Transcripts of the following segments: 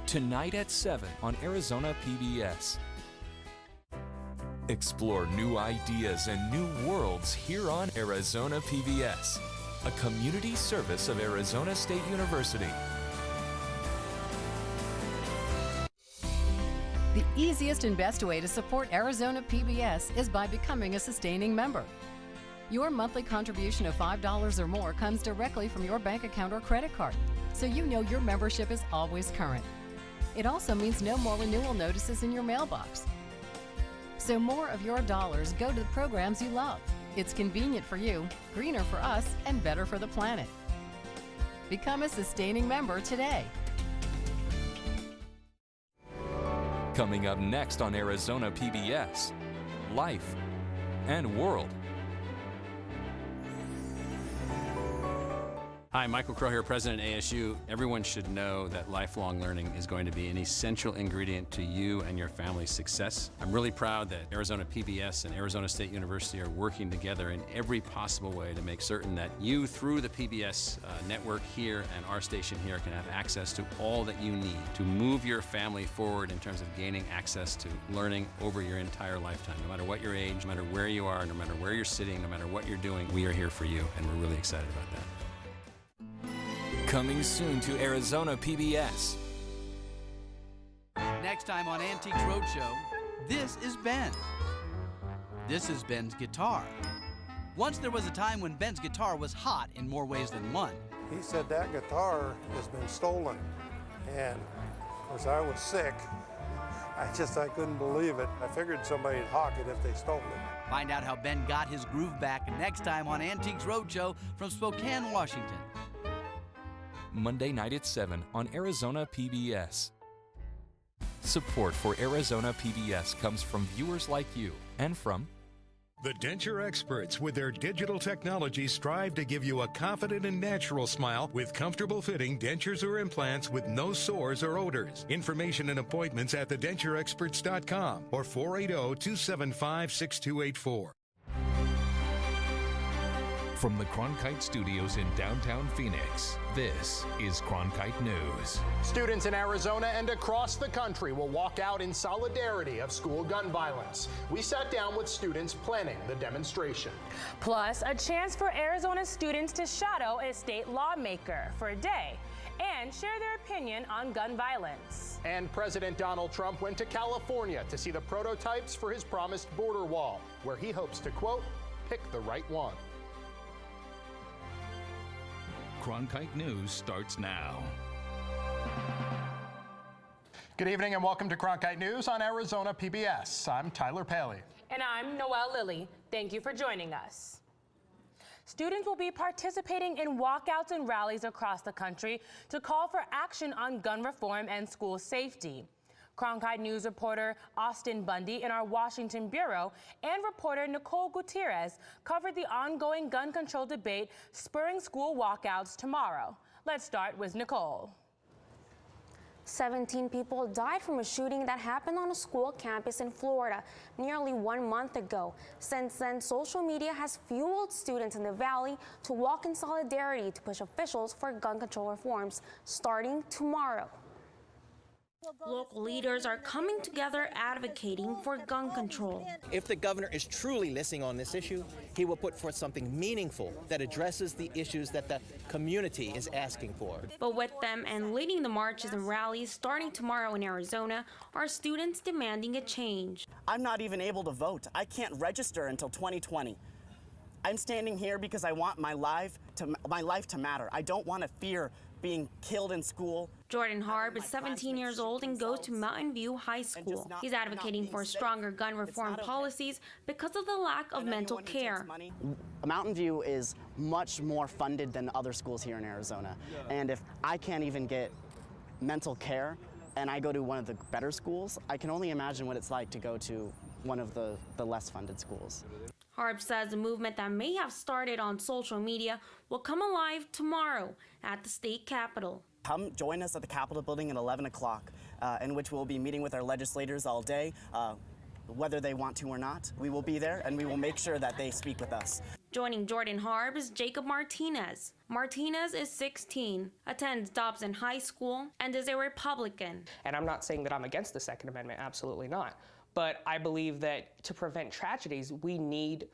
tonight at 7 on Arizona PBS. Explore new ideas and new worlds here on Arizona PBS, a community service of Arizona State University. The easiest and best way to support Arizona PBS is by becoming a sustaining member. Your monthly contribution of $5 or more comes directly from your bank account or credit card, so you know your membership is always current. It also means no more renewal notices in your mailbox. So more of your dollars go to the programs you love. It's convenient for you, greener for us, and better for the planet. Become a sustaining member today. Coming up next on Arizona PBS, Life and World. Hi, Michael Crow here, President of ASU. Everyone should know that lifelong learning is going to be an essential ingredient to you and your family's success. I'm really proud that Arizona PBS and Arizona State University are working together in every possible way to make certain that you, through the PBS network here and our station here, can have access to all that you need to move your family forward in terms of gaining access to learning over your entire lifetime. No matter what your age, no matter where you are, no matter where you're sitting, no matter what you're doing, we are here for you, and we're really excited about that. Coming soon to Arizona PBS. Next time on Antiques Roadshow, this is Ben. This is Ben's guitar. Once there was a time when Ben's guitar was hot in more ways than one. He said that guitar has been stolen, and of course I was sick. I couldn't believe it. I figured somebody'd hawk it if they stole it. Find out how Ben got his groove back next time on Antiques Roadshow from Spokane, Washington. Monday night at 7 on Arizona PBS. Support for Arizona PBS comes from viewers like you and from the denture experts. With their digital technology, strive to give you a confident and natural smile with comfortable fitting dentures or implants with no sores or odors. Information and appointments at thedentureexperts.com or 480-275-6284. From the Cronkite Studios in downtown Phoenix, this is Cronkite News. Students in Arizona and across the country will walk out in solidarity of school gun violence. We sat down with students planning the demonstration. Plus, a chance for Arizona students to shadow a state lawmaker for a day and share their opinion on gun violence. And President Donald Trump went to California to see the prototypes for his promised border wall, where he hopes to, quote, pick the right one. Cronkite News starts now. Good evening and welcome to Cronkite News on Arizona PBS. I'm Tyler Paley. And I'm Noelle Lilly. Thank you for joining us. Students will be participating in walkouts and rallies across the country to call for action on gun reform and school safety. Cronkite News reporter Austin Bundy in our Washington bureau and reporter Nicole Gutierrez covered the ongoing gun control debate spurring school walkouts tomorrow. Let's start with Nicole. 17 people died from a shooting that happened on a school campus in Florida nearly 1 month ago. Since then, social media has fueled students in the Valley to walk in solidarity to push officials for gun control reforms starting tomorrow. Local leaders are coming together advocating for gun control. If the governor is truly listening on this issue, he will put forth something meaningful that addresses the issues that the community is asking for. But with them and leading the marches and rallies starting tomorrow in Arizona are students demanding a change. I'm not even able to vote. I can't register until 2020. I'm standing here because I want my life to matter. I don't want to fear being killed in school. Jordan Harb is 17 years old and goes to Mountain View High School. He's advocating for stronger gun reform policies because of the lack of mental care. Mountain View is much more funded than other schools here in Arizona. And if I can't even get mental care and I go to one of the better schools, I can only imagine what it's like to go to one of the less funded schools. Harb says the movement that may have started on social media will come alive tomorrow at the state capitol. Come join us at the Capitol building at 11 o'clock, in which we'll be meeting with our legislators all day. whether they want to or not. We will be there, and we will make sure that they speak with us. Joining Jordan Harb is Jacob Martinez. Martinez is 16, attends Dobson High School, and is a Republican. And I'm not saying that I'm against the Second Amendment, absolutely not. But I believe that to prevent tragedies, we need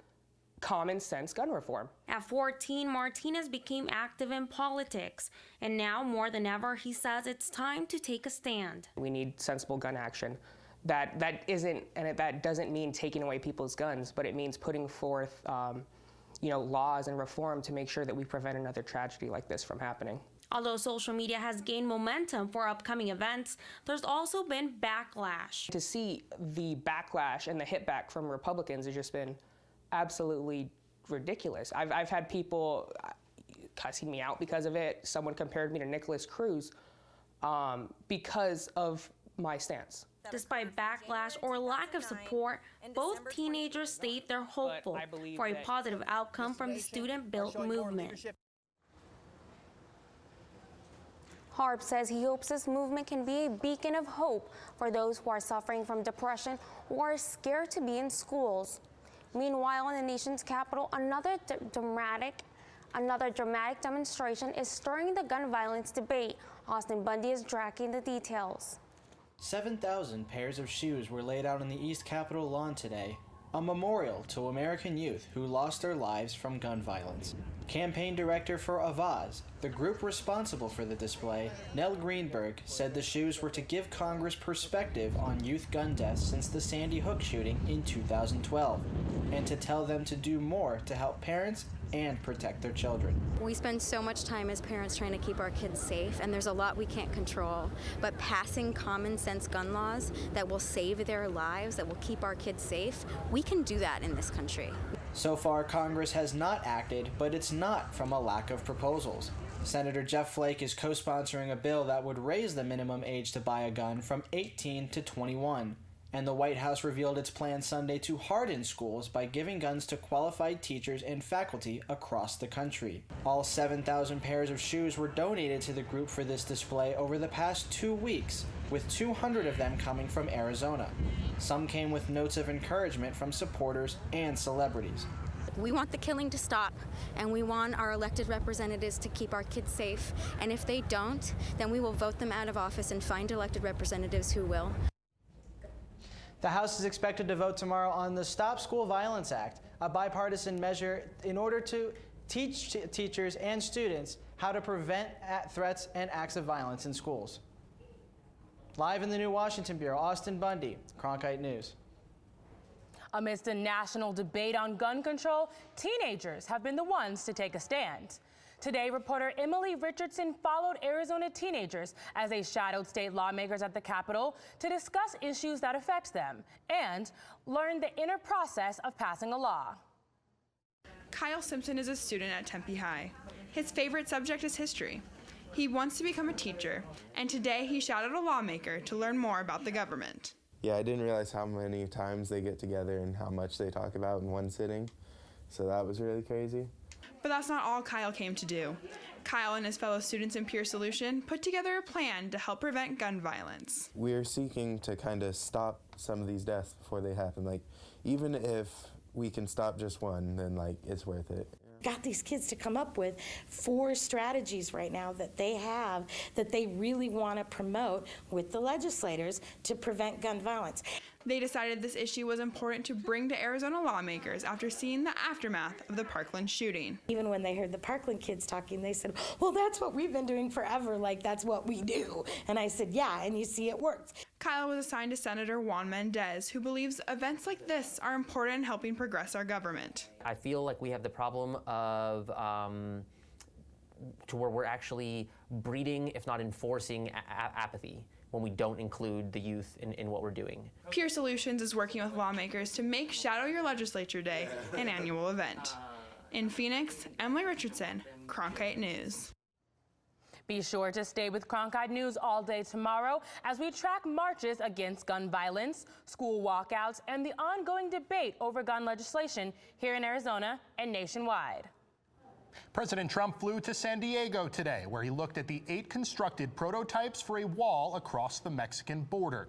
common sense gun reform. At 14, Martinez became active in politics, and now more than ever, he says it's time to take a stand. We need sensible gun action. That doesn't mean taking away people's guns, but it means putting forth laws and reform to make sure that we prevent another tragedy like this from happening. Although social media has gained momentum for upcoming events, there's also been backlash. To see the backlash and the hit back from Republicans has just been absolutely ridiculous. I've had people cussing me out because of it. Someone compared me to Nicholas Cruz because of my stance. Despite backlash or lack of support, both teenagers state they're hopeful for a positive outcome from the student-built movement. Harb says he hopes this movement can be a beacon of hope for those who are suffering from depression or are scared to be in schools. Meanwhile, in the nation's capital, another dramatic demonstration is stirring the gun violence debate. Austin Bundy is tracking the details. 7,000 pairs of shoes were laid out on the East Capitol lawn today, a memorial to American youth who lost their lives from gun violence. Campaign director for Avaz, the group responsible for the display, Nell Greenberg, said the shoes were to give Congress perspective on youth gun deaths since the Sandy Hook shooting in 2012, and to tell them to do more to help parents and protect their children. We spend so much time as parents trying to keep our kids safe, and there's a lot we can't control, but passing common sense gun laws that will save their lives, that will keep our kids safe, we can do that in this country. So far, Congress has not acted, but it's not from a lack of proposals. Senator Jeff Flake is co-sponsoring a bill that would raise the minimum age to buy a gun from 18 to 21. And the White House revealed its plan Sunday to harden schools by giving guns to qualified teachers and faculty across the country. All 7,000 pairs of shoes were donated to the group for this display over the past 2 weeks, with 200 of them coming from Arizona. Some came with notes of encouragement from supporters and celebrities. We want the killing to stop, and we want our elected representatives to keep our kids safe. And if they don't, then we will vote them out of office and find elected representatives who will. The House is expected to vote tomorrow on the Stop School Violence Act, a bipartisan measure in order to teach teachers and students how to prevent threats and acts of violence in schools. Live in the New Washington Bureau, Austin Bundy, Cronkite News. Amidst a national debate on gun control, teenagers have been the ones to take a stand. Today, reporter Emily Richardson followed Arizona teenagers as they shadowed state lawmakers at the Capitol to discuss issues that affect them and learn the inner process of passing a law. Kyle Simpson is a student at Tempe High. His favorite subject is history. He wants to become a teacher, and today he shadowed a lawmaker to learn more about the government. Yeah, I didn't realize how many times they get together and how much they talk about in one sitting, so that was really crazy. But that's not all Kyle came to do. Kyle and his fellow students in Peer Solution put together a plan to help prevent gun violence. We're seeking to kind of stop some of these deaths before they happen. Like, even if we can stop just one, then it's worth it. Got these kids to come up with 4 strategies right now that they have that they really want to promote with the legislators to prevent gun violence. They decided this issue was important to bring to Arizona lawmakers after seeing the aftermath of the Parkland shooting. Even when they heard the Parkland kids talking, they said, well, that's what we've been doing forever, that's what we do. And I said, yeah, and you see it works. Kyle was assigned to Senator Juan Mendez, who believes events like this are important in helping progress our government. I feel like we have the problem of to where we're actually breeding, if not enforcing, apathy when we don't include the youth in what we're doing. Peer Solutions is working with lawmakers to make Shadow Your Legislature Day an annual event. In Phoenix, Emily Richardson, Cronkite News. Be sure to stay with Cronkite News all day tomorrow as we track marches against gun violence, school walkouts, and the ongoing debate over gun legislation here in Arizona and nationwide. President Trump flew to San Diego today, where he looked at the 8 constructed prototypes for a wall across the Mexican border.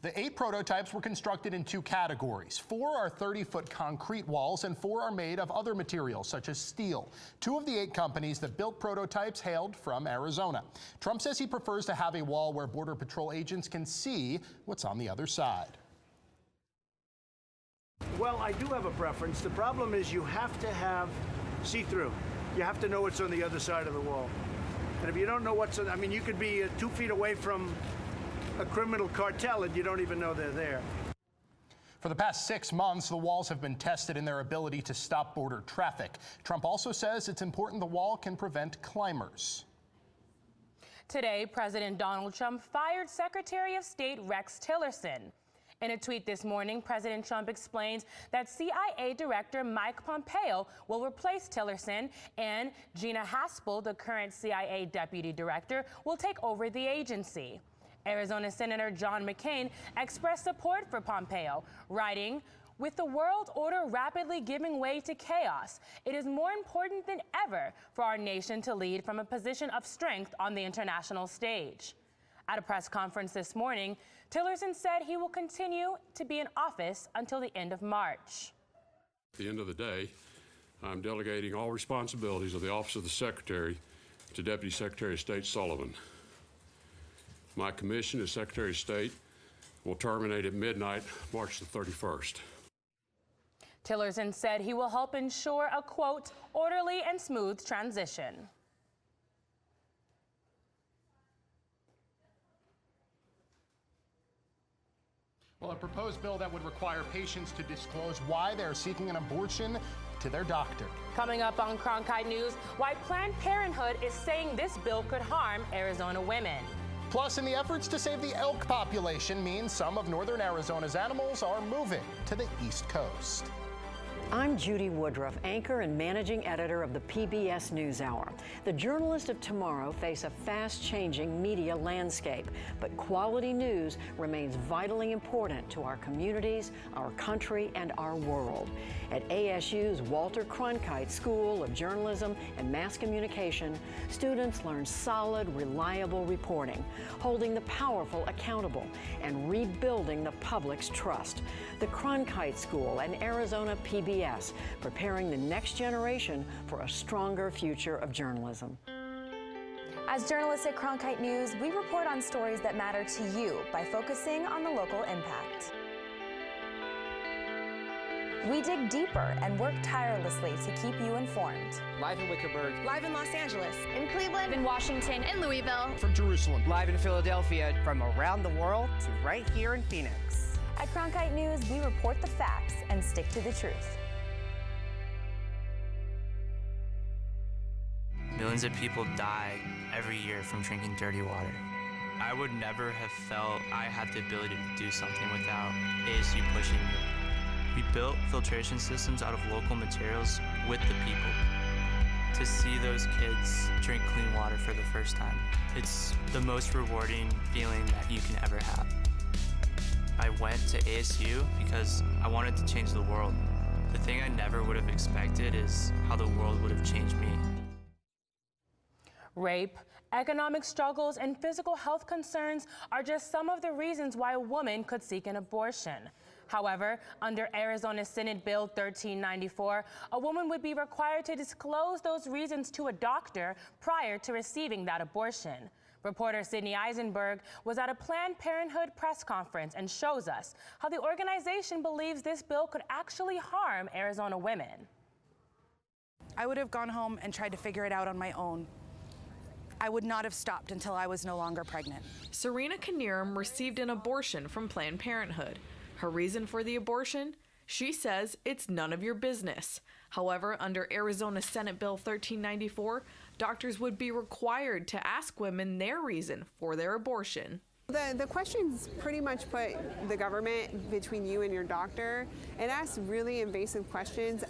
The 8 prototypes were constructed in 2 categories. 4 are 30-foot concrete walls and 4 are made of other materials such as steel. 2 of the 8 companies that built prototypes hailed from Arizona. Trump says he prefers to have a wall where Border Patrol agents can see what's on the other side. Well, I do have a preference. The problem is you have to have see-through. You have to know what's on the other side of the wall. And if you don't know what's on, I mean, you could be 2 feet away from a criminal cartel and you don't even know they're there. For the past 6 months, the walls have been tested in their ability to stop border traffic. Trump also says it's important the wall can prevent climbers. Today, President Donald Trump fired Secretary of State Rex Tillerson. In a tweet this morning, President Trump explains that CIA Director Mike Pompeo will replace Tillerson, and Gina Haspel, the current CIA Deputy Director, will take over the agency. Arizona Senator John McCain expressed support for Pompeo, writing, "With the world order rapidly giving way to chaos, it is more important than ever for our nation to lead from a position of strength on the international stage." At a press conference this morning, Tillerson said he will continue to be in office until the end of March. At the end of the day, I'm delegating all responsibilities of the Office of the Secretary to Deputy Secretary of State Sullivan. My commission as Secretary of State will terminate at midnight, March the 31st. Tillerson said he will help ensure a, quote, orderly and smooth transition. Well, a proposed bill that would require patients to disclose why they're seeking an abortion to their doctor. Coming up on Cronkite News, why Planned Parenthood is saying this bill could harm Arizona women. Plus, in the efforts to save the elk population means some of northern Arizona's animals are moving to the East Coast. I'm Judy Woodruff, anchor and managing editor of the PBS NewsHour. The journalists of tomorrow face a fast-changing media landscape, but quality news remains vitally important to our communities, our country, and our world. At ASU's Walter Cronkite School of Journalism and Mass Communication, students learn solid, reliable reporting, holding the powerful accountable, and rebuilding the public's trust. The Cronkite School and Arizona PBS, preparing the next generation for a stronger future of journalism. As journalists at Cronkite News, we report on stories that matter to you by focusing on the local impact. We dig deeper and work tirelessly to keep you informed. Live in Wickerburg. Live in Los Angeles. In Cleveland. In Washington. In Louisville. From Jerusalem. Live in Philadelphia. From around the world to right here in Phoenix. At Cronkite News, we report the facts and stick to the truth. Millions of people die every year from drinking dirty water. I would never have felt I had the ability to do something without ASU pushing me. We built filtration systems out of local materials with the people. To see those kids drink clean water for the first time, it's the most rewarding feeling that you can ever have. I went to ASU because I wanted to change the world. The thing I never would have expected is how the world would have changed me. Rape, economic struggles, and physical health concerns are just some of the reasons why a woman could seek an abortion. However, under Arizona Senate Bill 1394, a woman would be required to disclose those reasons to a doctor prior to receiving that abortion. Reporter Sydney Eisenberg was at a Planned Parenthood press conference and shows us how the organization believes this bill could actually harm Arizona women. I would have gone home and tried to figure it out on my own. I would not have stopped until I was no longer pregnant. Serena Knierim received an abortion from Planned Parenthood. Her reason for the abortion? She says it's none of your business. However, under Arizona Senate Bill 1394, doctors would be required to ask women their reason for their abortion. The questions pretty much put the government between you and your doctor. It asks really invasive questions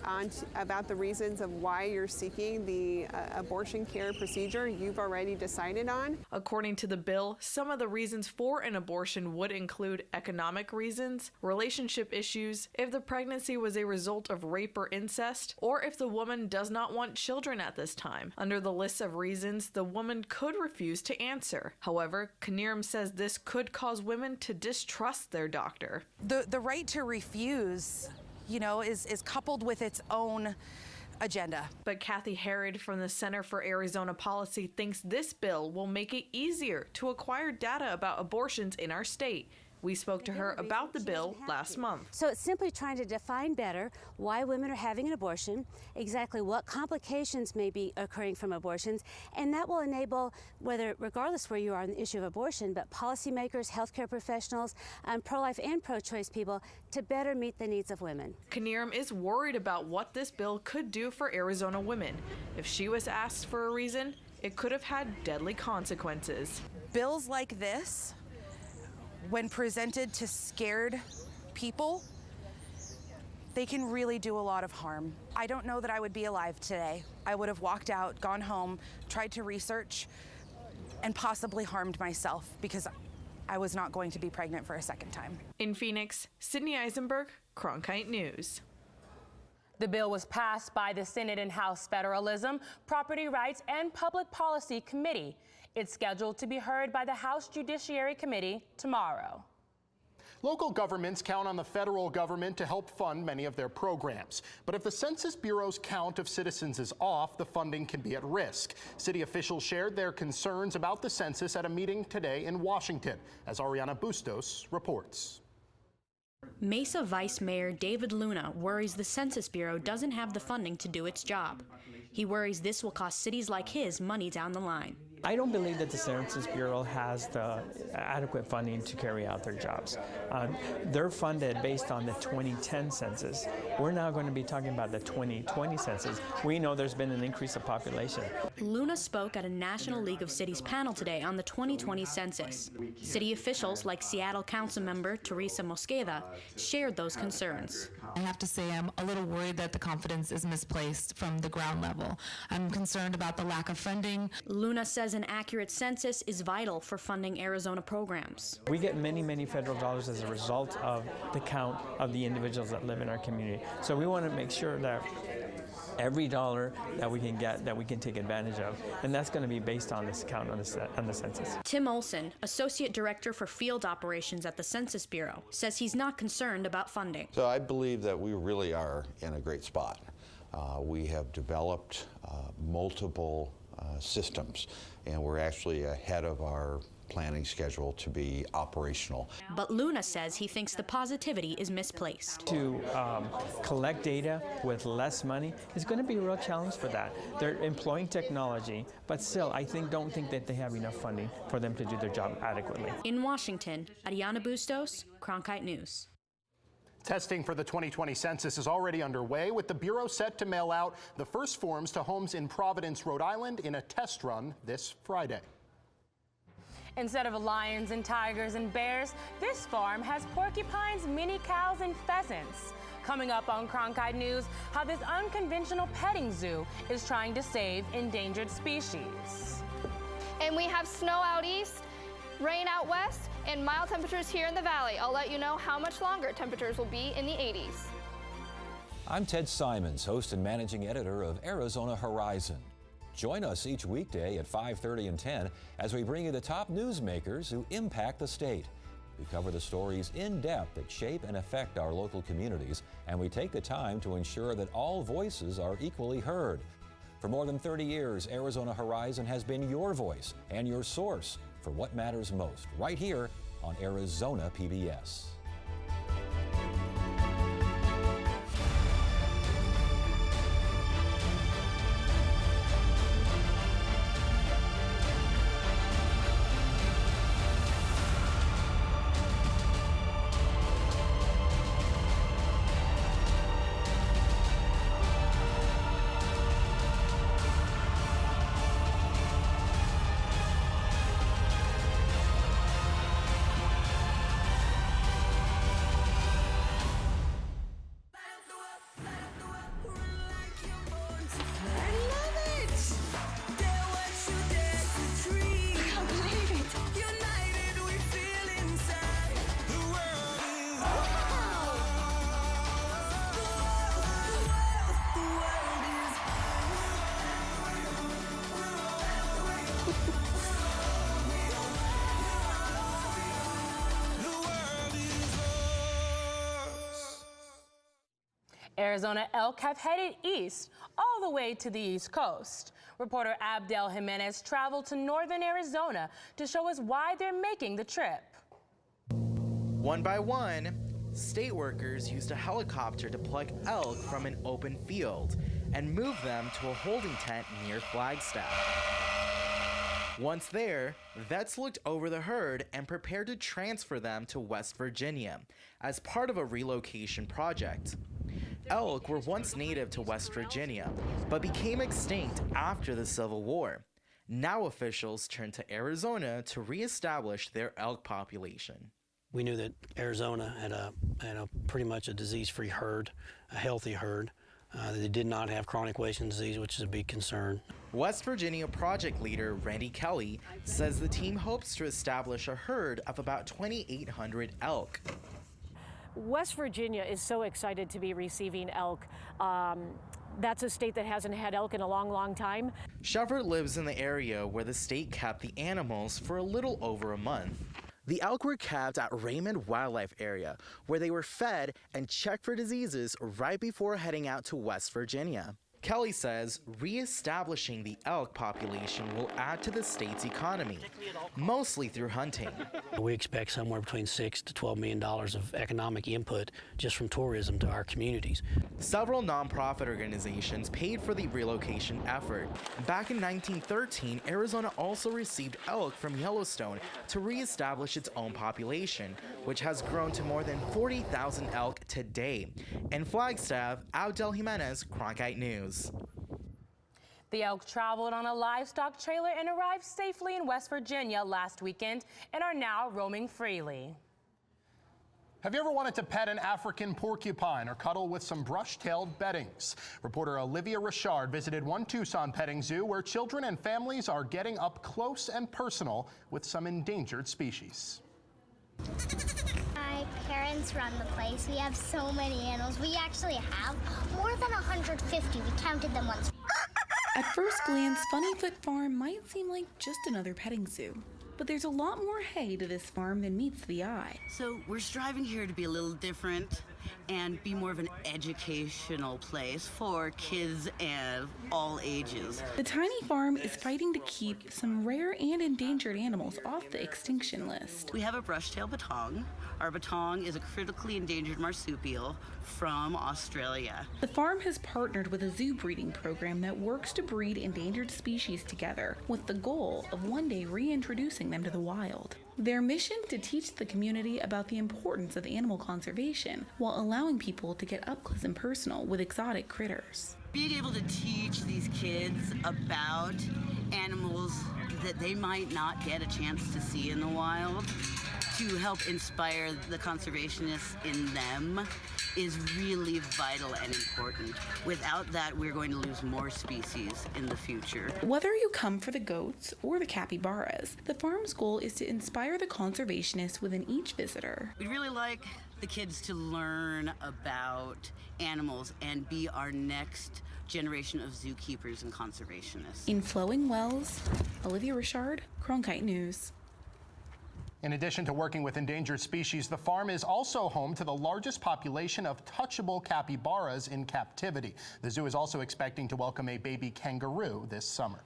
about the reasons of why you're seeking the abortion care procedure you've already decided on. According to the bill, some of the reasons for an abortion would include economic reasons, relationship issues, if the pregnancy was a result of rape or incest, or if the woman does not want children at this time. Under the list of reasons, the woman could refuse to answer. However, Knierim says this illness could cause women to distrust their doctor. The right to refuse, is coupled with its own agenda. But Kathy Herod from the Center for Arizona Policy thinks this bill will make it easier to acquire data about abortions in our state. We spoke to her about the bill last month. So it's simply trying to define better why women are having an abortion, exactly what complications may be occurring from abortions, and that will enable, regardless where you are on the issue of abortion, but policymakers, healthcare professionals, pro-life and pro-choice people to better meet the needs of women. Knierim is worried about what this bill could do for Arizona women. If she was asked for a reason, it could have had deadly consequences. Bills like this, when presented to scared people, they can really do a lot of harm. I don't know that I would be alive today. I would have walked out, gone home, tried to research, and possibly harmed myself because I was not going to be pregnant for a second time. In Phoenix, Sydney Eisenberg, Cronkite News. The bill was passed by the Senate and House Federalism, Property Rights, and Public Policy Committee. It's scheduled to be heard by the House Judiciary Committee tomorrow. Local governments count on the federal government to help fund many of their programs. But if the Census Bureau's count of citizens is off, the funding can be at risk. City officials shared their concerns about the census at a meeting today in Washington, as Ariana Bustos reports. Mesa Vice Mayor David Luna worries the Census Bureau doesn't have the funding to do its job. He worries this will cost cities like his money down the line. I don't believe that the Census Bureau has the adequate funding to carry out their jobs. They're funded based on the 2010 census. We're now going to be talking about the 2020 census. We know there's been an increase of population. Luna spoke at a National League of Cities panel today on the 2020 census. City officials like Seattle Council member Teresa Mosqueda shared those concerns. I have to say I'm a little worried that the confidence is misplaced from the ground level. I'm concerned about the lack of funding. Luna says an accurate census is vital for funding Arizona programs. We get many, many federal dollars as a result of the count of the individuals that live in our community. So we want to make sure that every dollar that we can get, that we can take advantage of, and that's going to be based on this count on the census. Tim Olson, Associate Director for Field Operations at the Census Bureau, says he's not concerned about funding. So I believe that we really are in a great spot. We have developed multiple systems, and we're actually ahead of our planning schedule to be operational. But Luna says he thinks the positivity is misplaced. To collect data with less money is going to be a real challenge for that. They're employing technology, but still, don't think that they have enough funding for them to do their job adequately. In Washington, Ariana Bustos, Cronkite News. Testing for the 2020 census is already underway, with the Bureau set to mail out the first forms to homes in Providence, Rhode Island in a test run this Friday. Instead of lions and tigers and bears, this farm has porcupines, mini cows, and pheasants. Coming up on Cronkite News, how this unconventional petting zoo is trying to save endangered species. And we have snow out east, rain out west, and mild temperatures here in the valley. I'll let you know how much longer temperatures will be in the 80s. I'm Ted Simons, host and managing editor of Arizona Horizon. Join us each weekday at 5:30 and 10 as we bring you the top newsmakers who impact the state. We cover the stories in depth that shape and affect our local communities, and we take the time to ensure that all voices are equally heard. For more than 30 years, Arizona Horizon has been your voice and your source for what matters most, right here on Arizona PBS. Arizona elk have headed east, all the way to the East Coast. Reporter Abdel Jimenez traveled to northern Arizona to show us why they're making the trip. One by one, state workers used a helicopter to pluck elk from an open field and move them to a holding tent near Flagstaff. Once there, vets looked over the herd and prepared to transfer them to West Virginia as part of a relocation project. Elk were once native to West Virginia, but became extinct after the Civil War. Now officials turned to Arizona to reestablish their elk population. We knew that Arizona had a pretty much a disease-free herd, a healthy herd. They did not have chronic wasting disease, which is a big concern. West Virginia project leader Randy Kelly says the team hopes to establish a herd of about 2,800 elk. West Virginia is so excited to be receiving elk. That's a state that hasn't had elk in a long, long time. Shepard lives in the area where the state kept the animals for a little over a month. The elk were kept at Raymond Wildlife Area, where they were fed and checked for diseases right before heading out to West Virginia. Kelly says reestablishing the elk population will add to the state's economy, mostly through hunting. We expect somewhere between $6 to $12 million of economic input just from tourism to our communities. Several nonprofit organizations paid for the relocation effort. Back in 1913, Arizona also received elk from Yellowstone to reestablish its own population, which has grown to more than 40,000 elk today. In Flagstaff, Abdel Jimenez, Cronkite News. The elk traveled on a livestock trailer and arrived safely in West Virginia last weekend and are now roaming freely. Have you ever wanted to pet an African porcupine or cuddle with some brush-tailed beddings? Reporter Olivia Richard visited one Tucson petting zoo where children and families are getting up close and personal with some endangered species. My parents run the place. We have so many animals. We actually have more than 150. We counted them once. At first glance, Funnyfoot Farm might seem like just another petting zoo. But there's a lot more hay to this farm than meets the eye. So we're striving here to be a little different and be more of an educational place for kids of all ages. The tiny farm is fighting to keep some rare and endangered animals off the extinction list. We have a brush-tail batong. Our batong is a critically endangered marsupial from Australia. The farm has partnered with a zoo breeding program that works to breed endangered species together with the goal of one day reintroducing them to the wild. Their mission to teach the community about the importance of animal conservation while allowing people to get up close and personal with exotic critters. Being able to teach these kids about animals that they might not get a chance to see in the wild, to help inspire the conservationists in them, is really vital and important. Without that, we're going to lose more species in the future. Whether you come for the goats or the capybaras, the farm's goal is to inspire the conservationists within each visitor. We'd really like the kids to learn about animals and be our next generation of zookeepers and conservationists. In Flowing Wells, Olivia Richard, Cronkite News. In addition to working with endangered species, the farm is also home to the largest population of touchable capybaras in captivity. The zoo is also expecting to welcome a baby kangaroo this summer.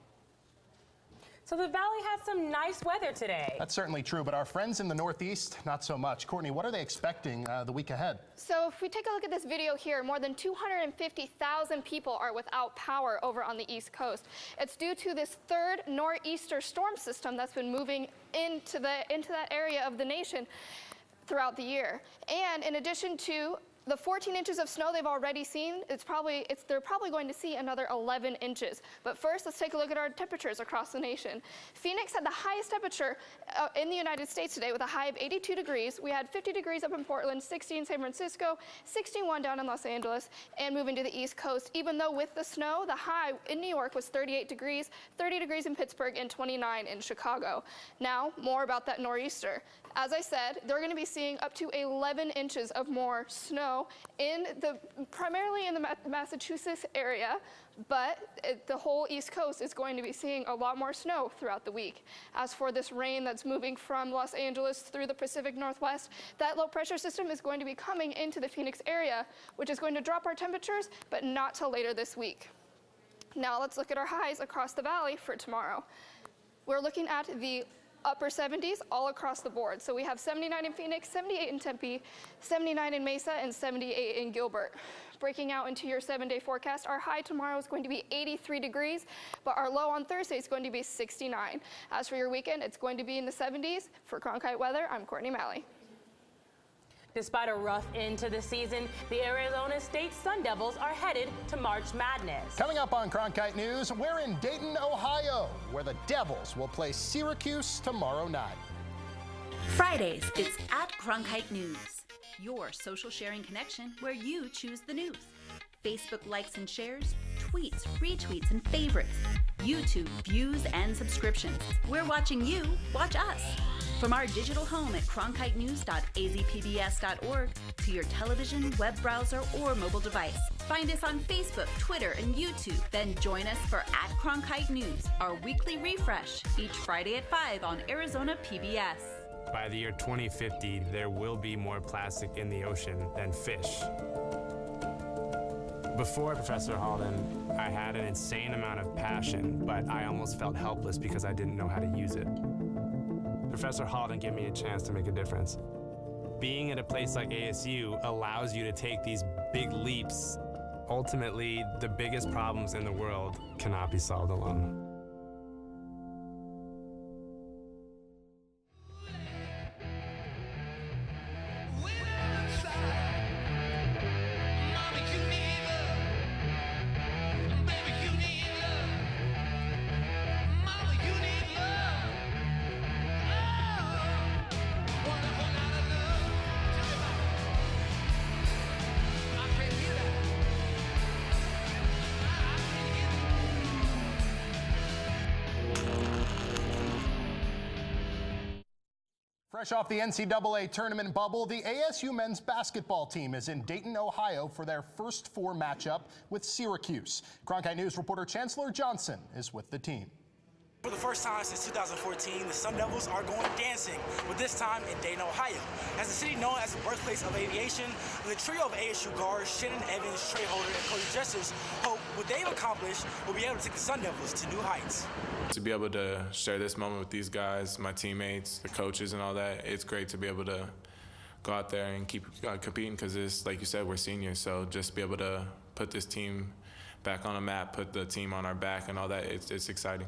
So the valley has some nice weather today. That's certainly true, but our friends in the Northeast, not so much. Courtney, what are they expecting the week ahead? So if we take a look at this video here, more than 250,000 people are without power over on the East Coast. It's due to this third nor'easter storm system that's been moving into that area of the nation throughout the year. And in addition to the 14 inches of snow they've already seen, they're probably going to see another 11 inches. But first, let's take a look at our temperatures across the nation. Phoenix had the highest temperature in the United States today with a high of 82 degrees. We had 50 degrees up in Portland, 60 in San Francisco, 61 down in Los Angeles, and moving to the East Coast. Even though with the snow, the high in New York was 38 degrees, 30 degrees in Pittsburgh, and 29 in Chicago. Now, more about that nor'easter. As I said, they're going to be seeing up to 11 inches of more snow primarily in the Massachusetts area, but the whole East Coast is going to be seeing a lot more snow throughout the week. As for this rain that's moving from Los Angeles through the Pacific Northwest, that low pressure system is going to be coming into the Phoenix area, which is going to drop our temperatures, but not till later this week. Now let's look at our highs across the valley for tomorrow. We're looking at the upper 70s all across the board. So we have 79 in Phoenix, 78 in Tempe, 79 in Mesa, and 78 in Gilbert. Breaking out into your 7-day forecast, our high tomorrow is going to be 83 degrees, but our low on Thursday is going to be 69. As for your weekend, it's going to be in the 70s. For Cronkite Weather, I'm Courtney Malley. Despite a rough end to the season, the Arizona State Sun Devils are headed to March Madness. Coming up on Cronkite News, we're in Dayton, Ohio, where the Devils will play Syracuse tomorrow night. Fridays, it's at Cronkite News, your social sharing connection where you choose the news. Facebook likes and shares, tweets, retweets, and favorites. YouTube views and subscriptions. We're watching you watch us. From our digital home at cronkitenews.azpbs.org to your television, web browser, or mobile device. Find us on Facebook, Twitter, and YouTube. Then join us for at Cronkite News, our weekly refresh, each Friday at 5 on Arizona PBS. By the year 2050, there will be more plastic in the ocean than fish. Before Professor Halden, I had an insane amount of passion, but I almost felt helpless because I didn't know how to use it. Professor Halden gave me a chance to make a difference. Being at a place like ASU allows you to take these big leaps. Ultimately, the biggest problems in the world cannot be solved alone. Fresh off the NCAA tournament bubble, the ASU men's basketball team is in Dayton, Ohio for their first 4 matchup with Syracuse. Cronkite News reporter Chancellor Johnson is with the team. For the first time since 2014, the Sun Devils are going dancing, but this time in Dayton, Ohio. As a city known as the birthplace of aviation, the trio of ASU guards, Shannon Evans, Trey Holder, and Cody Justice, hope what they've accomplished will be able to take the Sun Devils to new heights. To be able to share this moment with these guys, my teammates, the coaches and all that, it's great to be able to go out there and keep competing because it's, like you said, we're seniors, so just be able to put this team back on the map, put the team on our back and all that, it's exciting.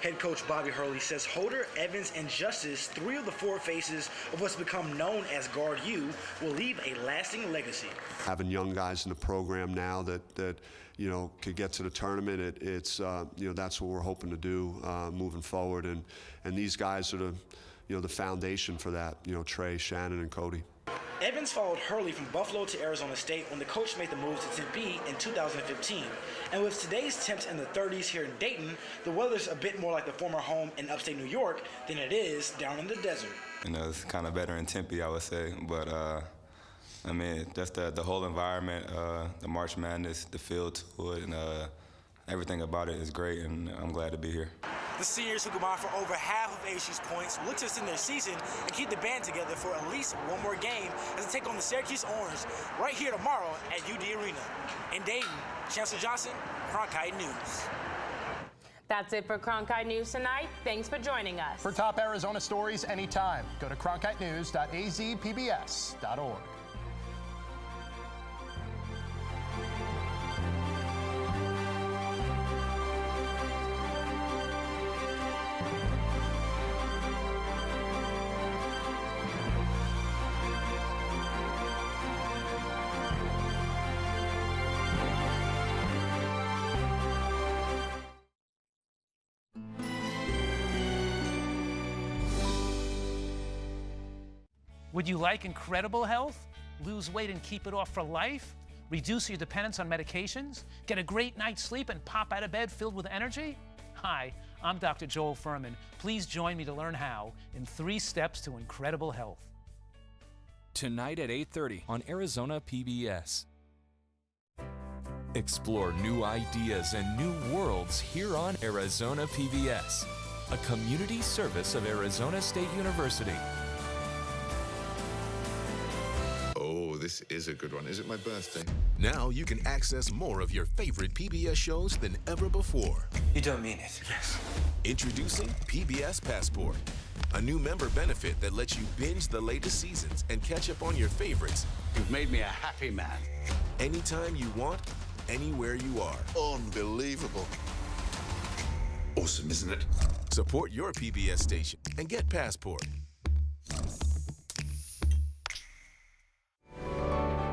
Head coach Bobby Hurley says Holder, Evans, and Justice, 3 of the 4 faces of what's become known as Guard U, will leave a lasting legacy. Having young guys in the program now that you know could get to the tournament, it's you know that's what we're hoping to do moving forward, and these guys are the the foundation for that. You know, Trey, Shannon, and Cody. Evans followed Hurley from Buffalo to Arizona State when the coach made the move to Tempe in 2015. And with today's temps in the 30s here in Dayton, the weather's a bit more like the former home in upstate New York than it is down in the desert. You know, it's kind of better in Tempe, I would say. But, I mean, just the whole environment, the March Madness, the feel to it, and everything about it is great, and I'm glad to be here. The seniors who combined for over half of ASU's points look to extend their season and keep the band together for at least one more game as they take on the Syracuse Orange right here tomorrow at UD Arena. In Dayton, Chancellor Johnson, Cronkite News. That's it for Cronkite News tonight. Thanks for joining us. For top Arizona stories anytime, go to cronkitenews.azpbs.org. Would you like incredible health? Lose weight and keep it off for life? Reduce your dependence on medications? Get a great night's sleep and pop out of bed filled with energy? Hi, I'm Dr. Joel Furman. Please join me to learn how in 3 steps to incredible health. Tonight at 8:30 on Arizona PBS. Explore new ideas and new worlds here on Arizona PBS, a community service of Arizona State University. Oh, this is a good one. Is it my birthday? Now you can access more of your favorite PBS shows than ever before. You don't mean it. Yes. Introducing PBS Passport, a new member benefit that lets you binge the latest seasons and catch up on your favorites. You've made me a happy man. Anytime you want, anywhere you are. Unbelievable. Awesome, isn't it? Support your PBS station and get Passport.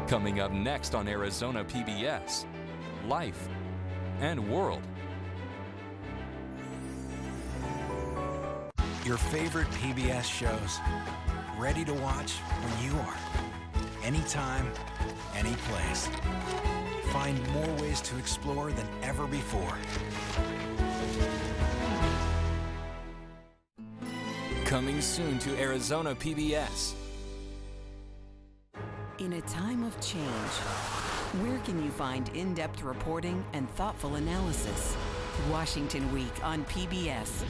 Coming up next on Arizona PBS, Life and World. Your favorite PBS shows, ready to watch when you are. Anytime, any place. Find more ways to explore than ever before. Coming soon to Arizona PBS. In a time of change, where can you find in-depth reporting and thoughtful analysis? Washington Week on PBS.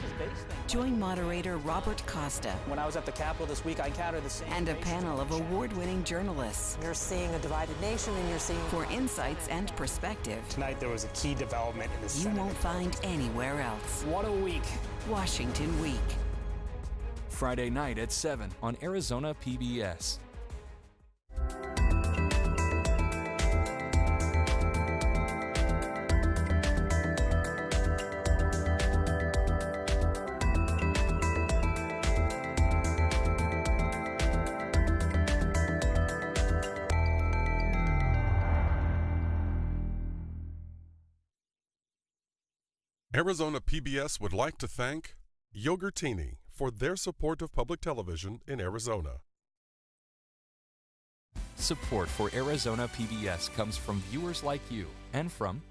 Join moderator Robert Costa. When I was at the Capitol this week, I encountered the same. And a panel of award-winning journalists. You're seeing a divided nation, and you're seeing. For insights and perspective. Tonight there was a key development in the Senate. You won't find anywhere else. What a week. Washington Week. Friday night at 7 on Arizona PBS. Arizona PBS would like to thank Yogurtini for their support of public television in Arizona. Support for Arizona PBS comes from viewers like you and from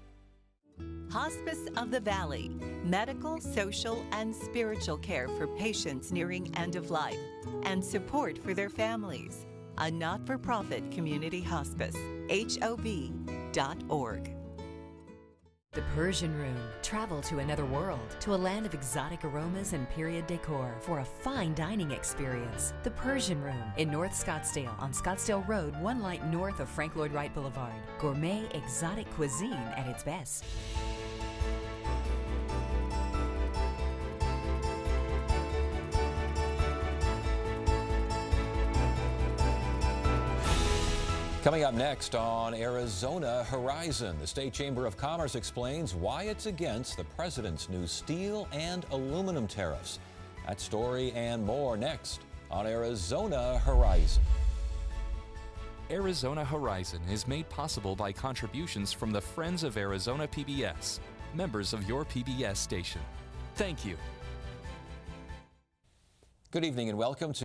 Hospice of the Valley, medical, social, and spiritual care for patients nearing end of life, and support for their families. A not-for-profit community hospice, HOV.org. The Persian Room. Travel to another world, to a land of exotic aromas and period decor for a fine dining experience. The Persian Room in North Scottsdale on Scottsdale Road, 1 light north of Frank Lloyd Wright Boulevard. Gourmet exotic cuisine at its best. Coming up next on Arizona Horizon, the State Chamber of Commerce explains why it's against the president's new steel and aluminum tariffs. That story and more next on Arizona Horizon. Arizona Horizon is made possible by contributions from the Friends of Arizona PBS, members of your PBS station. Thank you. Good evening and welcome to